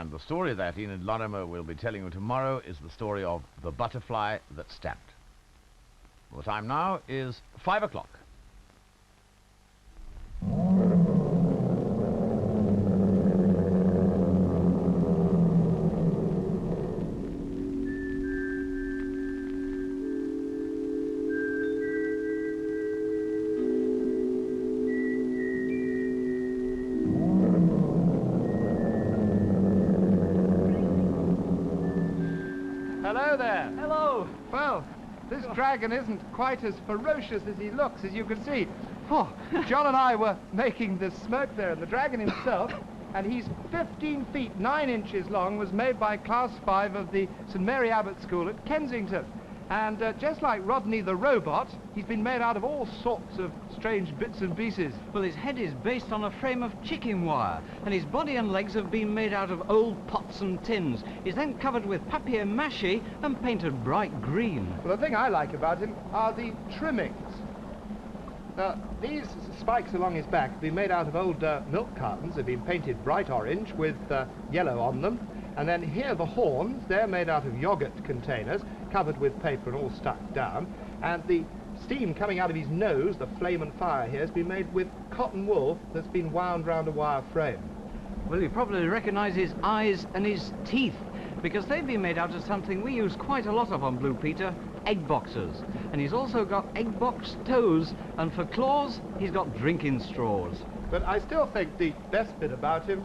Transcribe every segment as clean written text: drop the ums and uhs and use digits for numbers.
And the story that Enid Lorimer will be telling you tomorrow is the story of The Butterfly That Stamped. The time now is 5 o'clock. Hello there. Hello. Well, this dragon isn't quite as ferocious as he looks, as you can see. Oh, John and I were making this smoke there, and the dragon himself, and he's 15 feet 9 inches long, was made by Class 5 of the St Mary Abbot School at Kensington. And just like Rodney the robot, he's been made out of all sorts of strange bits and pieces. Well, his head is based on a frame of chicken wire, and his body and legs have been made out of old pots and tins. He's then covered with papier-mâché and painted bright green. Well, the thing I like about him are the trimmings. These spikes along his back have been made out of old milk cartons. They've been painted bright orange with yellow on them. And then here the horns, they're made out of yogurt containers, covered with paper and all stuck down. And the steam coming out of his nose, the flame and fire here, has been made with cotton wool that's been wound round a wire frame. Well, you probably recognise his eyes and his teeth, because they've been made out of something we use quite a lot of on Blue Peter, egg boxes. And he's also got egg box toes, and for claws, he's got drinking straws. But I still think the best bit about him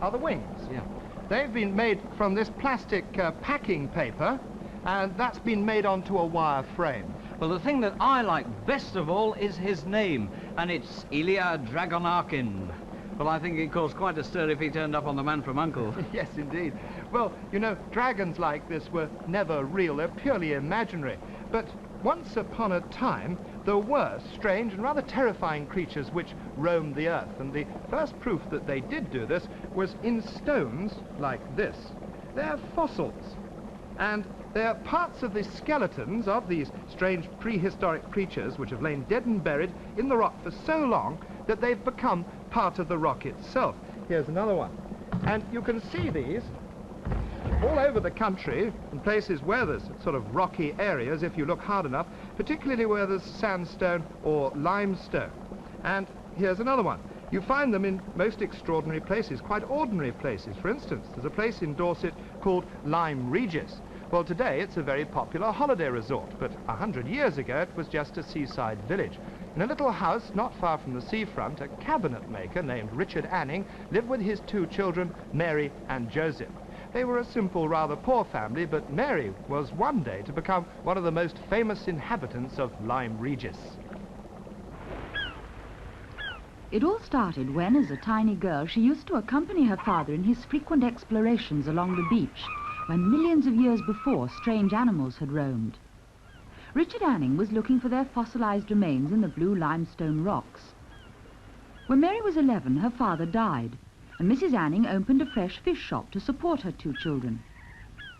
are the wings. Yeah. They've been made from this plastic packing paper, and that's been made onto a wire frame. Well, the thing that I like best of all is his name, and it's Ilya Dragonarkin. Well, I think he'd cause quite a stir if he turned up on The Man from U.N.C.L.E. Yes, indeed. Well, you know, dragons like this were never real. They're purely imaginary. But once upon a time, there were strange and rather terrifying creatures which roamed the earth. And the first proof that they did do this was in stones like this. They're fossils. And they're parts of the skeletons of these strange prehistoric creatures which have lain dead and buried in the rock for so long that they've become part of the rock itself. Here's another one. And you can see these all over the country, in places where there's sort of rocky areas, if you look hard enough, particularly where there's sandstone or limestone. And here's another one. You find them in most extraordinary places, quite ordinary places. For instance, there's a place in Dorset called Lyme Regis. Well, today it's a very popular holiday resort, but 100 years ago it was just a seaside village. In a little house not far from the seafront, a cabinet maker named Richard Anning lived with his 2 children, Mary and Joseph. They were a simple, rather poor family, but Mary was one day to become one of the most famous inhabitants of Lyme Regis. It all started when, as a tiny girl, she used to accompany her father in his frequent explorations along the beach, where millions of years before strange animals had roamed. Richard Anning was looking for their fossilized remains in the blue limestone rocks. When Mary was 11, her father died, and Mrs. Anning opened a fresh fish shop to support her 2 children.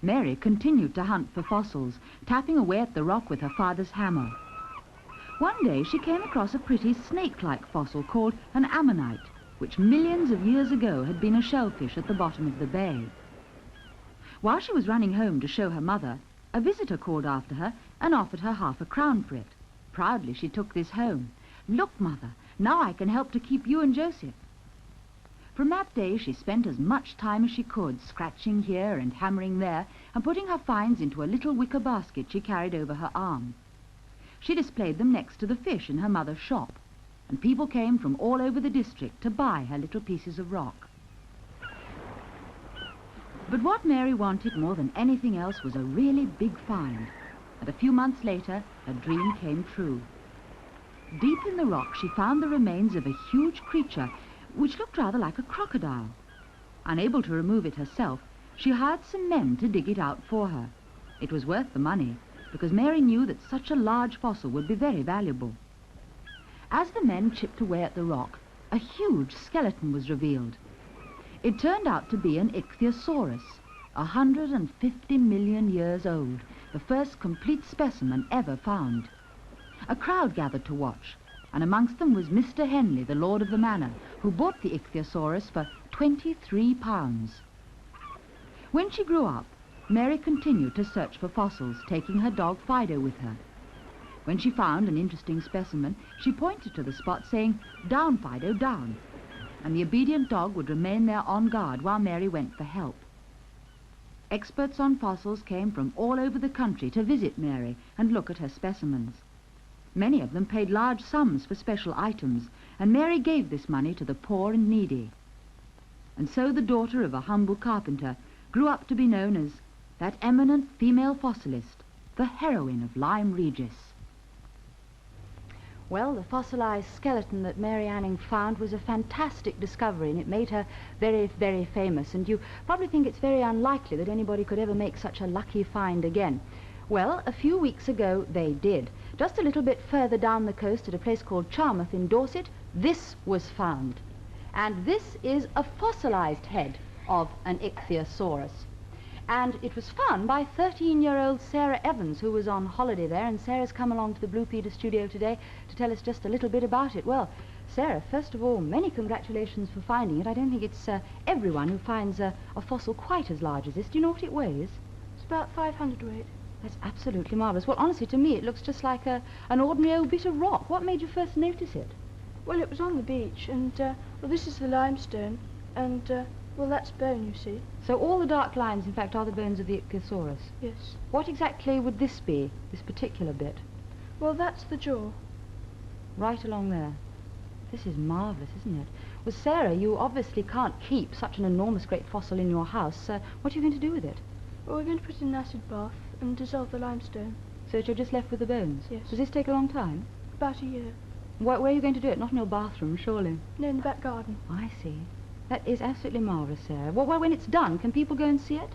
Mary continued to hunt for fossils, tapping away at the rock with her father's hammer. One day she came across a pretty snake-like fossil called an ammonite, which millions of years ago had been a shellfish at the bottom of the bay. While she was running home to show her mother, a visitor called after her and offered her ½ a crown for it. Proudly she took this home. "Look, Mother, now I can help to keep you and Joseph." From that day she spent as much time as she could, scratching here and hammering there, and putting her finds into a little wicker basket she carried over her arm. She displayed them next to the fish in her mother's shop, and people came from all over the district to buy her little pieces of rock. But what Mary wanted more than anything else was a really big find, and a few months later her dream came true. Deep in the rock she found the remains of a huge creature which looked rather like a crocodile. Unable to remove it herself, she hired some men to dig it out for her. It was worth the money, because Mary knew that such a large fossil would be very valuable. As the men chipped away at the rock, a huge skeleton was revealed. It turned out to be an ichthyosaurus, 150 million years old, the first complete specimen ever found. A crowd gathered to watch, and amongst them was Mr. Henley, the lord of the manor, who bought the ichthyosaurus for £23. When she grew up, Mary continued to search for fossils, taking her dog Fido with her. When she found an interesting specimen, she pointed to the spot saying, "Down, Fido, down." And the obedient dog would remain there on guard while Mary went for help. Experts on fossils came from all over the country to visit Mary and look at her specimens. Many of them paid large sums for special items, and Mary gave this money to the poor and needy. And so the daughter of a humble carpenter grew up to be known as that eminent female fossilist, the heroine of Lyme Regis. Well, the fossilized skeleton that Mary Anning found was a fantastic discovery, and it made her very, very famous. And you probably think it's very unlikely that anybody could ever make such a lucky find again. Well, a few weeks ago they did. Just a little bit further down the coast at a place called Charmouth in Dorset, this was found. And this is a fossilized head of an ichthyosaurus. And it was found by 13-year-old Sarah Evans, who was on holiday there, and Sarah's come along to the Blue Peter studio today to tell us just a little bit about it. Well, Sarah, first of all, many congratulations for finding it. I don't think it's everyone who finds a fossil quite as large as this. Do you know what it weighs? It's about 500 weight. That's absolutely marvellous. Well, honestly, to me, it looks just like an ordinary old bit of rock. What made you first notice it? Well, it was on the beach, and, well, this is the limestone, and, well, that's bone, you see. So all the dark lines, in fact, are the bones of the ichthyosaurus? Yes. What exactly would this be, this particular bit? Well, that's the jaw. Right along there. This is marvellous, isn't it? Well, Sarah, you obviously can't keep such an enormous great fossil in your house. What are you going to do with it? Well, we're going to put it in an acid bath and dissolve the limestone. So that you're just left with the bones? Yes. Does this take a long time? About a year. Where are you going to do it? Not in your bathroom, surely? No, in the back garden. I see. That is absolutely marvellous, Sarah. Well, when it's done, can people go and see it?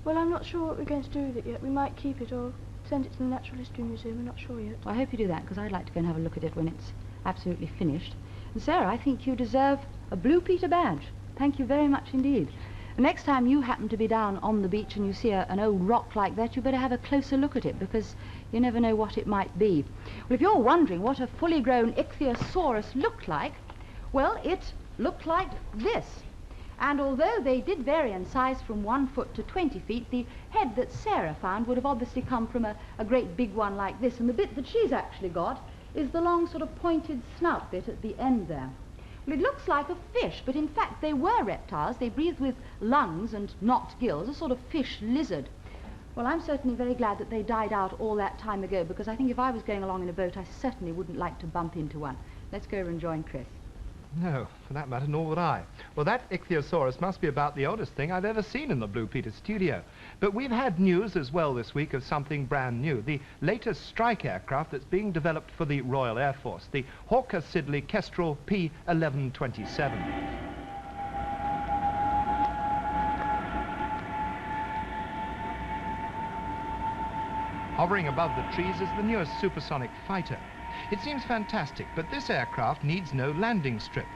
Well, I'm not sure what we're going to do with it yet. We might keep it or send it to the Natural History Museum. We're not sure yet. Well, I hope you do that, because I'd like to go and have a look at it when it's absolutely finished. And Sarah, I think you deserve a Blue Peter badge. Thank you very much indeed. The next time you happen to be down on the beach and you see an old rock like that, you better have a closer look at it, because you never know what it might be. Well, if you're wondering what a fully grown ichthyosaurus looked like, well, it looked like this. And although they did vary in size from 1 foot to 20 feet, the head that Sarah found would have obviously come from a great big one like this. And the bit that she's actually got is the long sort of pointed snout bit at the end there. Well, it looks like a fish, but in fact they were reptiles. They breathed with lungs and not gills, a sort of fish lizard. Well, I'm certainly very glad that they died out all that time ago, because I think if I was going along in a boat, I certainly wouldn't like to bump into one. Let's go over and join Chris. No, for that matter, nor would I. Well, that ichthyosaurus must be about the oldest thing I've ever seen in the Blue Peter studio. But we've had news as well this week of something brand new, the latest strike aircraft that's being developed for the Royal Air Force, the Hawker Siddeley Kestrel P1127. Hovering above the trees is the newest supersonic fighter. It seems fantastic, but this aircraft needs no landing strip.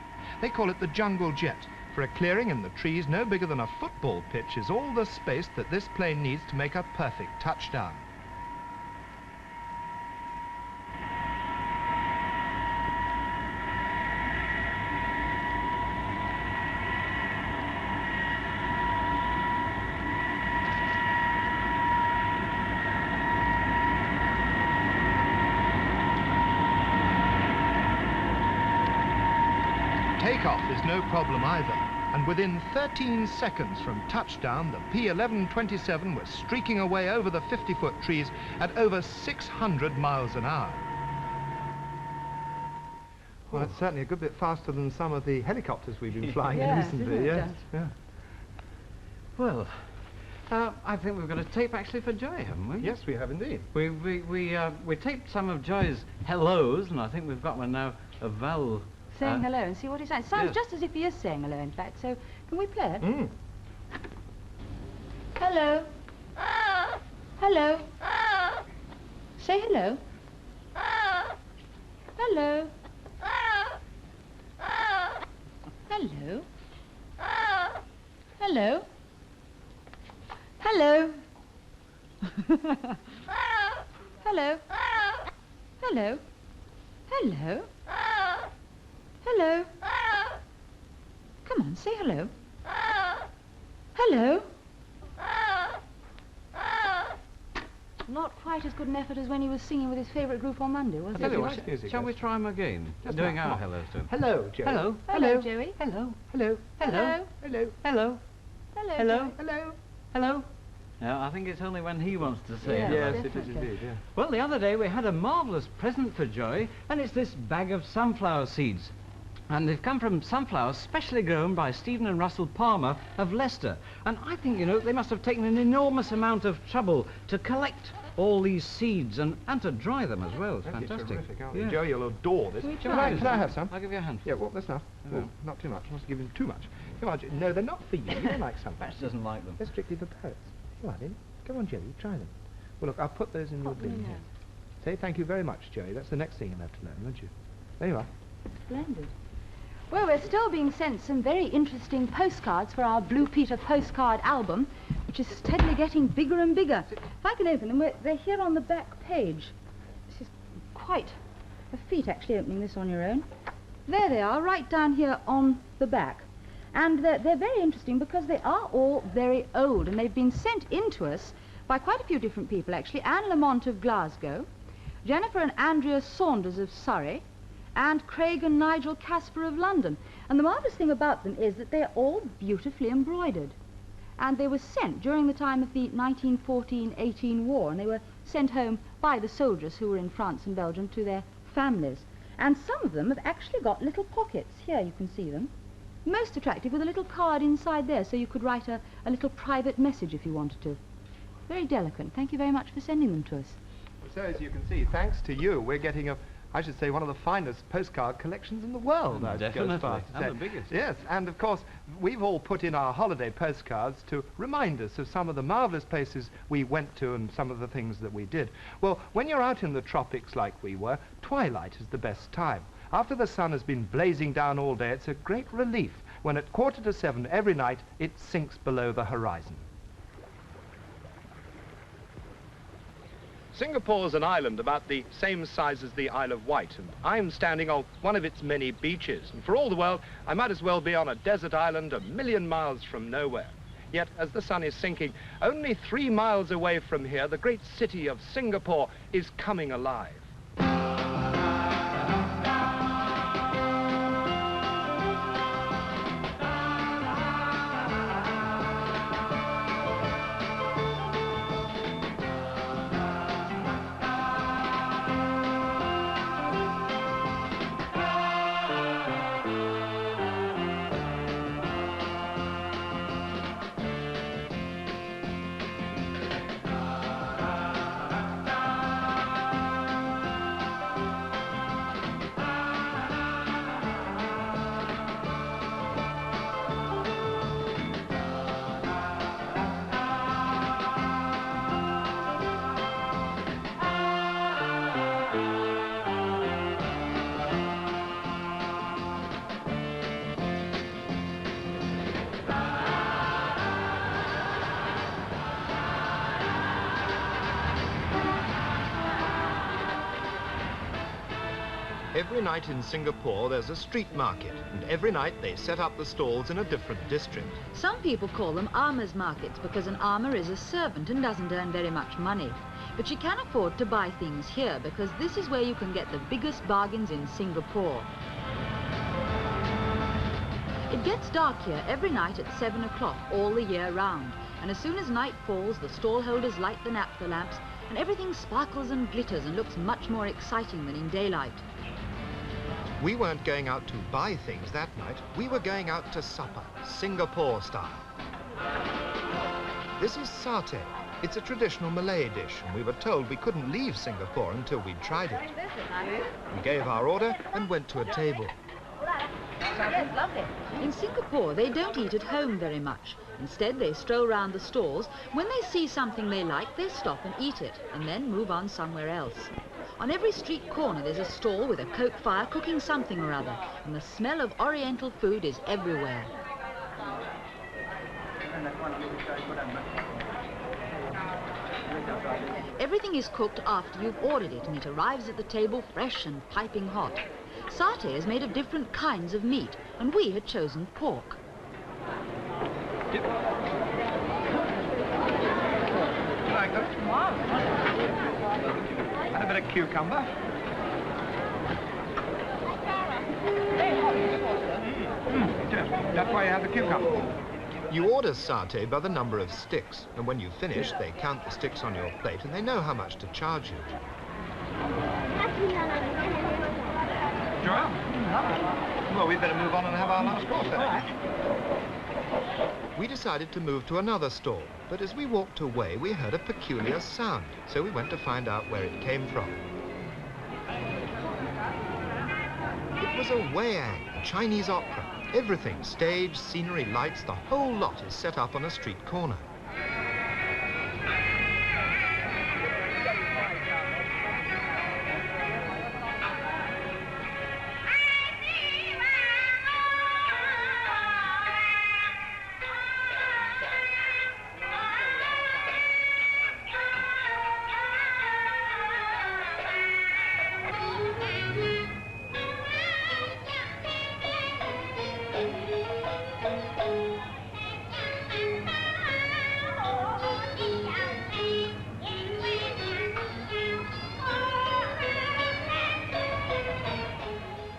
They call it the Jungle Jet. For a clearing in the trees no bigger than a football pitch is all the space that this plane needs to make a perfect touchdown. Takeoff is no problem either, and within 13 seconds from touchdown, the P1127 was streaking away over the 50-foot trees at over 600 miles an hour. Well, it's certainly a good bit faster than some of the helicopters we've been flying in recently, yes. Yeah. Well, I think we've got a tape actually for Joy, haven't we? Yes, we have indeed. We taped some of Joy's hellos, and I think we've got one now of Val. Saying hello and see what he sounds. Sounds yes. just as if he is saying hello, in fact. So, can we play it? Mm. Hello. Hello. Say hello. Hello. Hello. Hello. Hello. Hello. Hello. Hello. Hello. Come on, say hello. Hello. Not quite as good an effort as when he was singing with his favourite group on Monday, was tell it? you what, music, Shall we yes. try him again? Just Doing now, our come on. Hello, Hello, Joey. Hello. Hello, Joey. Hello. Hello. Hello. Hello. Hello. Hello. Hello. Joey. Hello. Hello. No, I think it's only when he wants to say Yeah. hello. Yes, it is Definitely. indeed, yeah. Well, the other day we had a marvellous present for Joey, and it's this bag of sunflower seeds. And they've come from sunflowers specially grown by Stephen and Russell Palmer of Leicester. And I think, you know, they must have taken an enormous amount of trouble to collect all these seeds and to dry them as well. It's Aren't you fantastic. terrific, aren't you? Yeah. Joey, you'll adore this. We Can try. I have some? I'll give you a hand. Yeah, well, that's enough. Oh. Oh, not too much. I must give him too much. Come on, no, they're not for you. You don't like some. Bats doesn't like them. They're strictly for parrots. Come on, in. Come on, Joey, try them. Well, look, I'll put those in your Put them bin in here. there. Say thank you very much, Joey. That's the next thing you'll have to learn, won't you? There you are. Splendid. Well, we're still being sent some very interesting postcards for our Blue Peter postcard album, which is steadily getting bigger and bigger. If I can open them, they're here on the back page. This is quite a feat, actually, opening this on your own. There they are, right down here on the back. And they're very interesting because they are all very old, and they've been sent in to us by quite a few different people, actually. Anne Lamont of Glasgow, Jennifer and Andrea Saunders of Surrey, and Craig and Nigel Casper of London. And the marvellous thing about them is that they're all beautifully embroidered. And they were sent during the time of the 1914-18 war, and they were sent home by the soldiers who were in France and Belgium to their families. And some of them have actually got little pockets. Here you can see them. Most attractive, with a little card inside there, so you could write a little private message if you wanted to. Very delicate. Thank you very much for sending them to us. So, as you can see, thanks to you, we're getting I should say, one of the finest postcard collections in the world. I'd go as Definitely. far as to And say. the biggest. Yes, and of course, we've all put in our holiday postcards to remind us of some of the marvellous places we went to and some of the things that we did. Well, when you're out in the tropics like we were, twilight is the best time. After the sun has been blazing down all day, it's a great relief when at 6:45 every night it sinks below the horizon. Singapore's an island about the same size as the Isle of Wight, and I'm standing on one of its many beaches. And for all the world, I might as well be on a desert island a million miles from nowhere. Yet, as the sun is sinking, only 3 miles away from here, the great city of Singapore is coming alive. Every night in Singapore there's a street market, and every night they set up the stalls in a different district. Some people call them armour's markets because an armour is a servant and doesn't earn very much money. But you can afford to buy things here because this is where you can get the biggest bargains in Singapore. It gets dark here every night at 7 o'clock all the year round. And as soon as night falls, the stall holders light the naphtha lamps and everything sparkles and glitters and looks much more exciting than in daylight. We weren't going out to buy things that night. We were going out to supper, Singapore style. This is satay. It's a traditional Malay dish, and we were told we couldn't leave Singapore until we'd tried it. We gave our order and went to a table. Yes, lovely. In Singapore, they don't eat at home very much. Instead, they stroll round the stalls. When they see something they like, they stop and eat it, and then move on somewhere else. On every street corner, there's a stall with a coke fire cooking something or other, and the smell of Oriental food is everywhere. Everything is cooked after you've ordered it, and it arrives at the table fresh and piping hot. Satay is made of different kinds of meat, and we had chosen pork. And a bit of cucumber. That's why you have the cucumber. You order satay by the number of sticks, and when you finish, they count the sticks on your plate, and they know how much to charge you. Joel? Well, we'd better move on and have our last course then. We decided to move to another stall, but as we walked away, we heard a peculiar sound, so we went to find out where it came from. It was a wayang, a Chinese opera. Everything, stage, scenery, lights, the whole lot is set up on a street corner.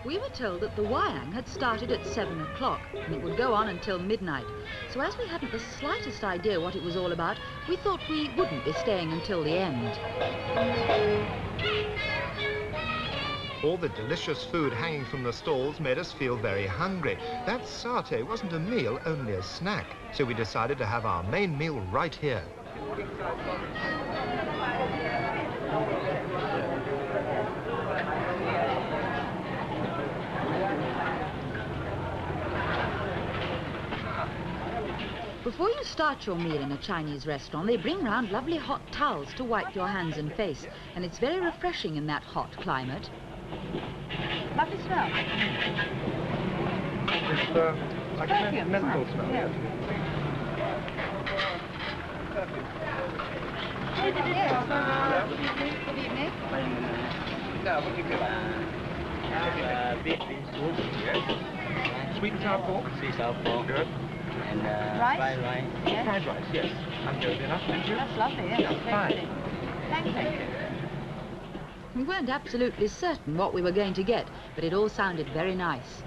We were told that the wayang had started at 7 o'clock and it would go on until midnight. So as we hadn't the slightest idea what it was all about, we thought we wouldn't be staying until the end. All the delicious food hanging from the stalls made us feel very hungry. That satay wasn't a meal, only a snack. So we decided to have our main meal right here. Before you start your meal in a Chinese restaurant, they bring round lovely hot towels to wipe your hands and face, and it's very refreshing in that hot climate. Lovely smell. It's like a menthol smell, yes. Good evening. Sweet and sour pork? Sweet sour pork. Good. And Rice? fried rice. Yes. Fried rice, yes. I'm good enough, thank you. That's lovely, yes. Yeah, Very fine. pretty. Thank you. We weren't absolutely certain what we were going to get, but it all sounded very nice.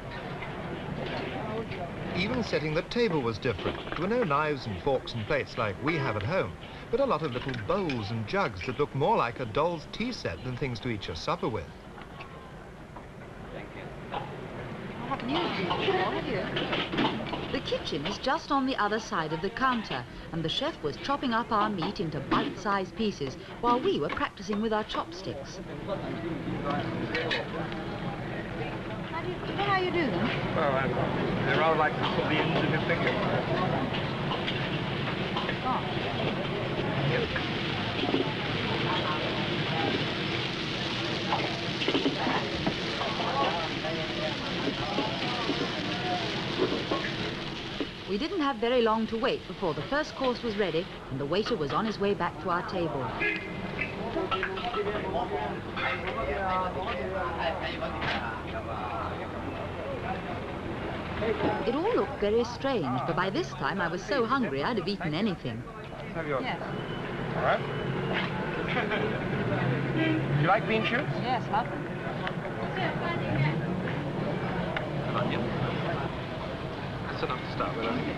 Even setting the table was different. There were no knives and forks and plates like we have at home, but a lot of little bowls and jugs that looked more like a doll's tea set than things to eat your supper with. I haven't used these before, have you? The kitchen is just on the other side of the counter, and the chef was chopping up our meat into bite-sized pieces while we were practicing with our chopsticks. Do you know how you do them? Well, they're rather like to put the ends of your finger. Oh. We didn't have very long to wait before the first course was ready and the waiter was on his way back to our table. It all looked very strange, but by this time I was so hungry I'd have eaten anything. Have yours. Yes. All right. Do you like bean shoots? Yes, lovely. That's enough to start with, I think.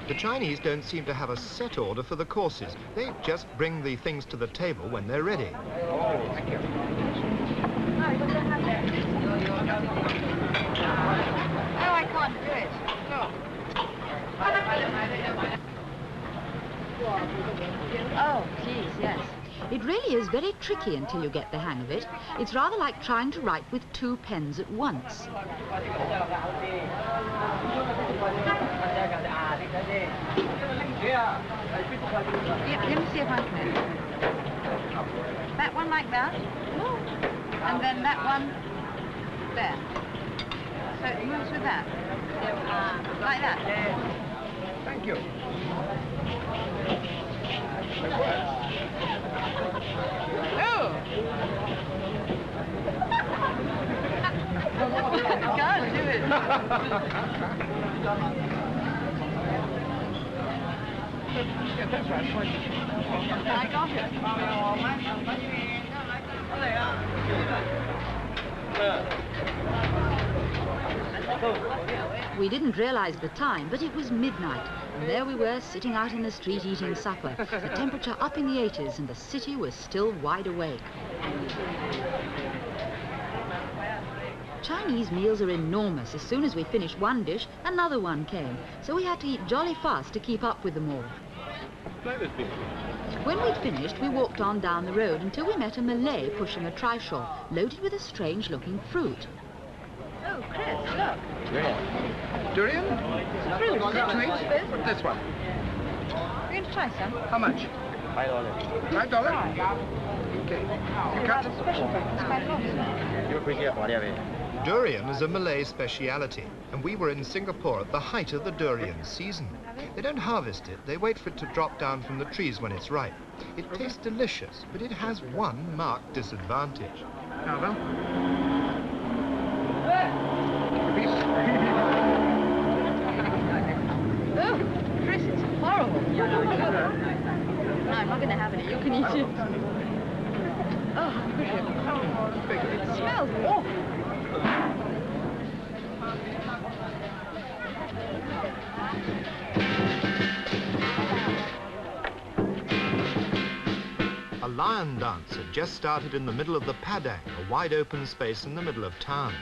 The Chinese don't seem to have a set order for the courses. They just bring the things to the table when they're ready. Oh, thank you. Oh, I can't do it. No. Oh, geez, yes. It really is very tricky until you get the hang of it. It's rather like trying to write with two pens at once. Yeah, let me see if I can. That one like that. And then that one there. So it moves with that. Like that. Thank you. Oh! I can't do it. Yeah, that's right. I got it. We didn't realise the time, but it was midnight, and there we were sitting out in the street eating supper, the temperature up in the 80s and the city was still wide awake. Chinese meals are enormous. As soon as we finished one dish, another one came, so we had to eat jolly fast to keep up with them all. When we'd finished, we walked on down the road until we met a Malay pushing a trishaw, loaded with a strange-looking fruit. Oh, Chris, look. Durian? Fruit. This one. We're going to try some. How much? $5. $5? Okay. You cut. Special breakfast, quite lots. Durian is a Malay speciality, and we were in Singapore at the height of the durian season. They don't harvest it, they wait for it to drop down from the trees when it's ripe. It tastes delicious, but it has one marked disadvantage. Now then. Oh, Chris, it's horrible. No, I'm not going to have any. You can eat it. Oh, it smells awful. A lion dance had just started in the middle of the Padang, a wide open space in the middle of town.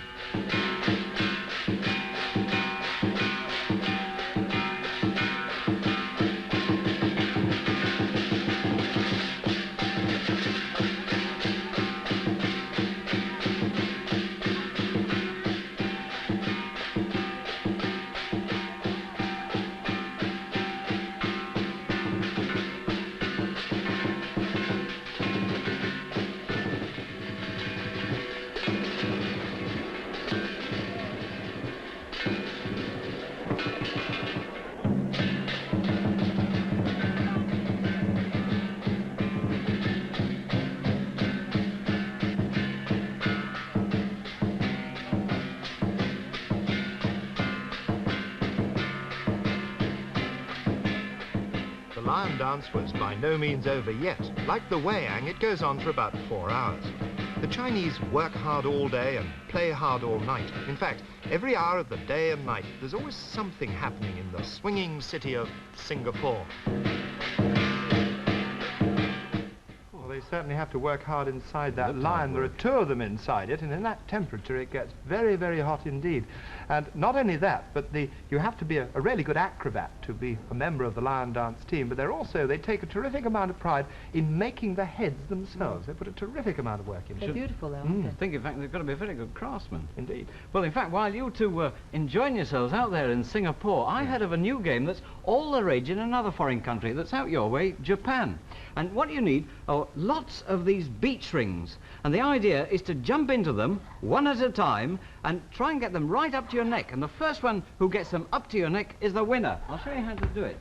The lion dance was by no means over yet. Like the Wayang, it goes on for about 4 hours. The Chinese work hard all day and play hard all night. In fact, every hour of the day and night, there's always something happening in the swinging city of Singapore. Well, they certainly have to work hard inside that lion. There are 2 of them inside it, and in that temperature, it gets very, very hot indeed. And not only that, but you have to be a really good acrobat to be a member of the lion dance team, but they take a terrific amount of pride in making the heads themselves. They put a terrific amount of work into They're it. beautiful, though, aren't I think, in fact, they've got to be a very good craftsman. Indeed. Well, in fact, while you two were enjoying yourselves out there in Singapore, I heard of a new game that's all the rage in another foreign country that's out your way, Japan. And what you need are lots of these beach rings. And the idea is to jump into them one at a time and try and get them right up to your neck. And the first one who gets them up to your neck is the winner. I'll show you how to do it.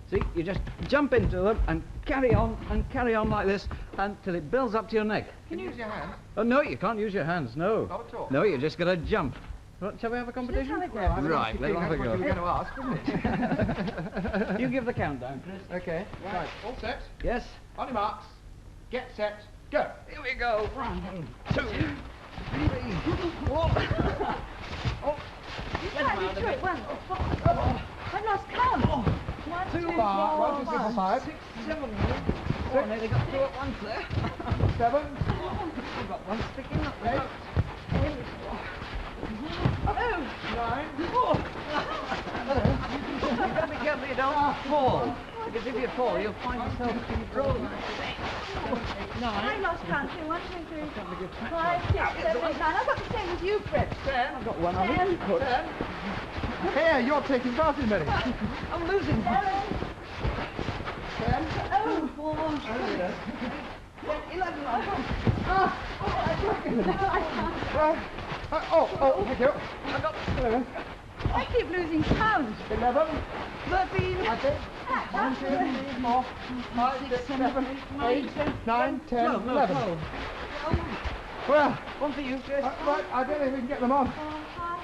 See, you just jump into them and carry on like this until it builds up to your neck. Can you use your hands? Oh, no, you can't use your hands, no. Not at all? No, you just got to jump. Well, shall we have a competition? Right, let's have a That's what you were go. going to ask, wasn't it? You give the countdown, Chris. Okay, right, all set. Yes. On your marks, get set, go. Here we go. 1, 2, 3, 4. Oh, You can't do it once. I've lost count. 1, 2, 3, 4, 1, 2, 3, 4, 5, 6, 7, 8. Oh, nearly got 2 at once there. 7, I've got one sticking up there. 9. You've got to be careful you don't fall. Because if you fall, you'll find yourself rolling. 9. I lost count too. 1, 2, 3, 5, 6, 7, 8, 9. I've got the same as you, Fritz. 10. I've got one on each foot. 10. Here, you're taking part in many. I'm losing. 10. Oh, 4. 11. Oh, thank you. I got 11. I keep losing count. 11. 13. That's it. 1, 2, 3, 4, 5, 6, 7, 8, 9, 10, 12, no, 11. 12. Well, One for you, Chris. right, I don't know if we can get them on.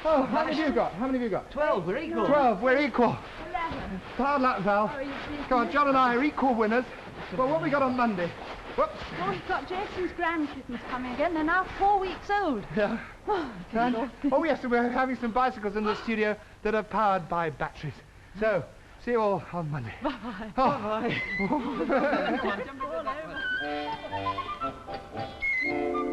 Oh, how many have you got? How many have you got? 12, we're equal. 12, we're equal. 11. Hard luck, Val. Oh, you please. Come on, John and I are equal winners. Well, what have we got on Monday? Whoops. Oh, we've got Jason's grandkittens coming again. They're now 4 weeks old. Yeah. Oh, yes, we're having some bicycles in the studio that are powered by batteries. So, see you all on Monday. Bye-bye. Oh. Come on, jump into that one.